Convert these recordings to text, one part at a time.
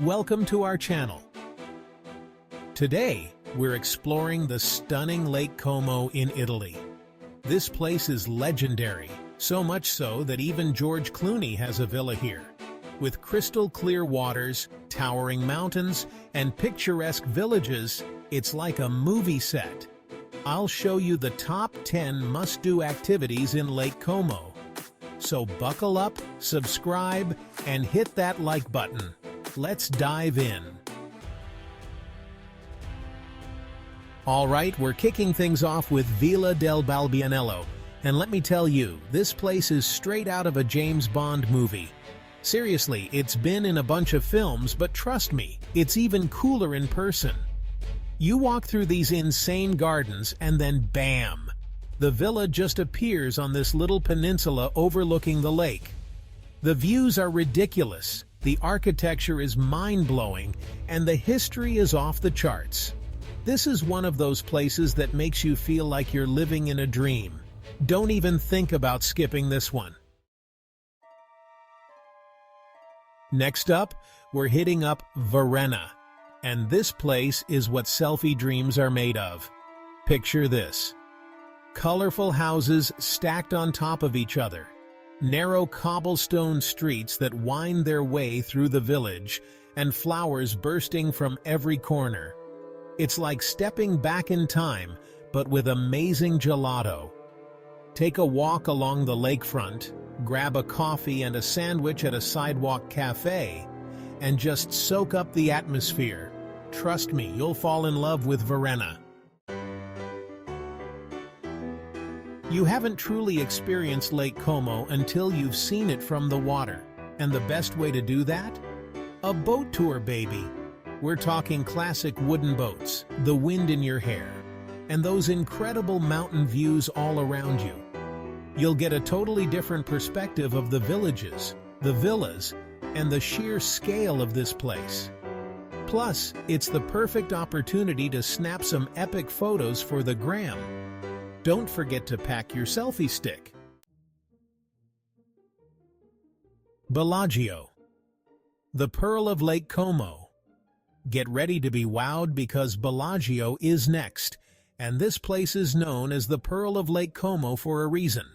Welcome to our channel. Today, we're exploring the stunning Lake Como in Italy. This place is legendary, so much so that even George Clooney has a villa here. With crystal clear waters, towering mountains, and picturesque villages, it's like a movie set. I'll show you the top 10 must-do activities in Lake Como. So buckle up, subscribe, and hit that like button. Let's dive in. All right, we're kicking things off with Villa del Balbianello. And let me tell you, this place is straight out of a James Bond movie. Seriously, it's been in a bunch of films, but trust me, it's even cooler in person. You walk through these insane gardens and then bam! The villa just appears on this little peninsula overlooking the lake. The views are ridiculous, the architecture is mind-blowing, and the history is off the charts. This is one of those places that makes you feel like you're living in a dream. Don't even think about skipping this one. Next up, we're hitting up Varenna. And this place is what selfie dreams are made of. Picture this. Colorful houses stacked on top of each other. Narrow cobblestone streets that wind their way through the village, and flowers bursting from every corner. It's like stepping back in time, but with amazing gelato. Take a walk along the lakefront, grab a coffee and a sandwich at a sidewalk cafe, and just soak up the atmosphere. Trust me, you'll fall in love with Varenna. You haven't truly experienced Lake Como until you've seen it from the water. And the best way to do that? A boat tour, baby. We're talking classic wooden boats, the wind in your hair, and those incredible mountain views all around you. You'll get a totally different perspective of the villages, the villas, and the sheer scale of this place. Plus, it's the perfect opportunity to snap some epic photos for the gram. Don't forget to pack your selfie stick. Bellagio, the pearl of Lake Como. Get ready to be wowed because Bellagio is next, and this place is known as the Pearl of Lake Como for a reason.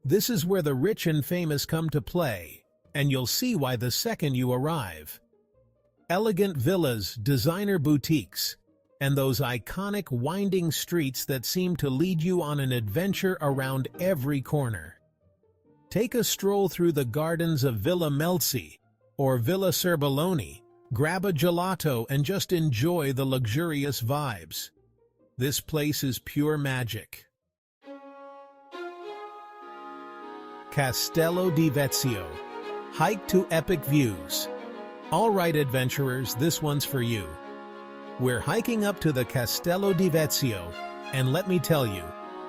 This is where the rich and famous come to play, and you'll see why the second you arrive. Elegant villas, designer boutiques, and those iconic winding streets that seem to lead you on an adventure around every corner. Take a stroll through the gardens of Villa Melzi or Villa Serbelloni, grab a gelato and just enjoy the luxurious vibes. This place is pure magic. Castello di Vezio. Hike to epic views. All right, adventurers, this one's for you. We're hiking up to the Castello di Vezio, and let me tell you,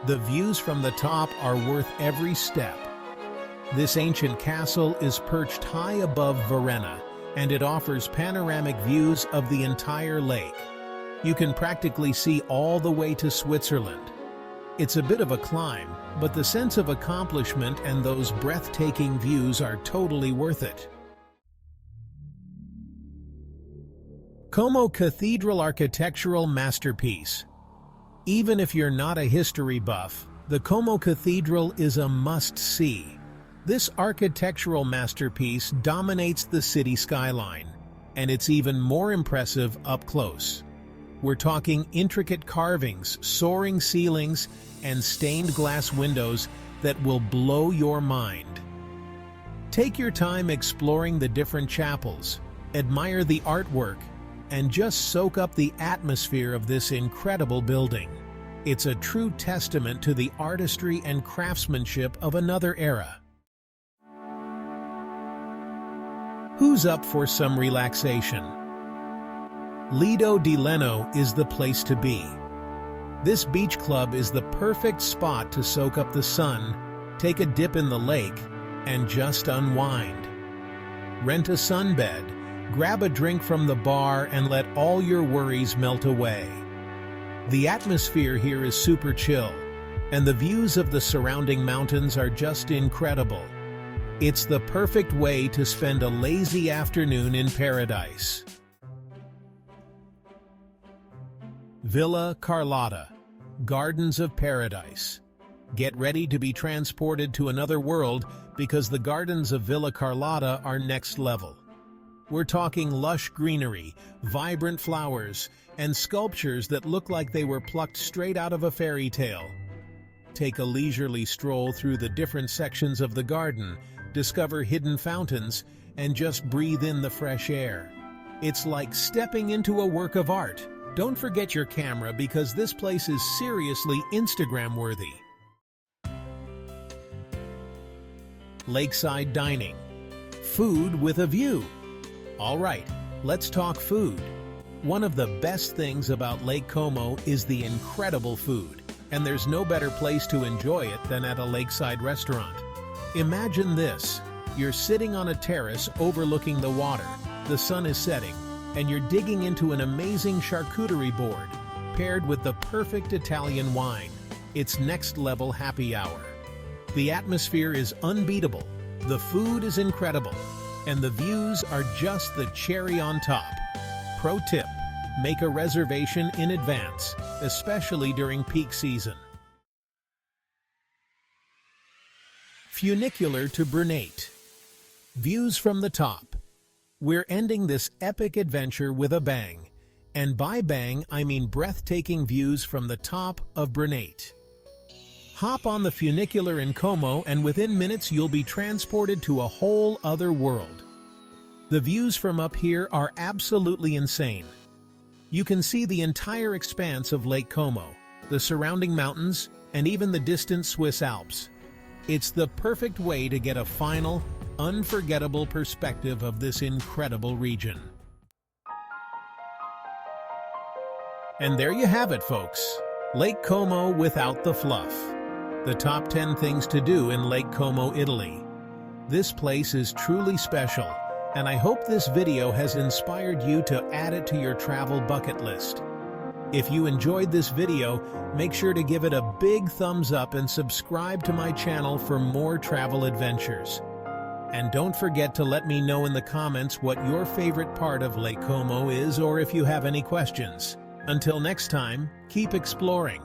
the views from the top are worth every step. This ancient castle is perched high above Varenna, and it offers panoramic views of the entire lake. You can practically see all the way to Switzerland. It's a bit of a climb, but the sense of accomplishment and those breathtaking views are totally worth it. Como Cathedral architectural masterpiece. Even if you're not a history buff, the Como Cathedral is a must-see. This architectural masterpiece dominates the city skyline, and it's even more impressive up close. We're talking intricate carvings, soaring ceilings, and stained glass windows that will blow your mind. Take your time exploring the different chapels, admire the artwork, and just soak up the atmosphere of this incredible building. It's a true testament to the artistry and craftsmanship of another era. Who's up for some relaxation? Lido di Leno is the place to be. This beach club is the perfect spot to soak up the sun, take a dip in the lake, and just unwind. Rent a sunbed, grab a drink from the bar, and let all your worries melt away. The atmosphere here is super chill, and the views of the surrounding mountains are just incredible. It's the perfect way to spend a lazy afternoon in paradise. Villa Carlotta, Gardens of Paradise. Get ready to be transported to another world because the gardens of Villa Carlotta are next level. We're talking lush greenery, vibrant flowers, and sculptures that look like they were plucked straight out of a fairy tale. Take a leisurely stroll through the different sections of the garden, discover hidden fountains, and just breathe in the fresh air. It's like stepping into a work of art. Don't forget your camera because this place is seriously Instagram-worthy. Lakeside dining. Food with a view. All right, let's talk food. One of the best things about Lake Como is the incredible food, and there's no better place to enjoy it than at a lakeside restaurant. Imagine this. You're sitting on a terrace overlooking the water, the sun is setting, and you're digging into an amazing charcuterie board, paired with the perfect Italian wine. It's next-level happy hour. The atmosphere is unbeatable, the food is incredible, and the views are just the cherry on top. Pro tip, make a reservation in advance, especially during peak season. Funicular to Brunate. Views from the top. We're ending this epic adventure with a bang. And by bang, I mean breathtaking views from the top of Brunate. Hop on the funicular in Como and within minutes you'll be transported to a whole other world. The views from up here are absolutely insane. You can see the entire expanse of Lake Como, the surrounding mountains, and even the distant Swiss Alps. It's the perfect way to get a final, unforgettable perspective of this incredible region. And there you have it, folks. Lake Como without the fluff. The top 10 things to do in Lake Como, Italy. This place is truly special, and I hope this video has inspired you to add it to your travel bucket list. If you enjoyed this video, make sure to give it a big thumbs up and subscribe to my channel for more travel adventures. And don't forget to let me know in the comments what your favorite part of Lake Como is or if you have any questions. Until next time, keep exploring.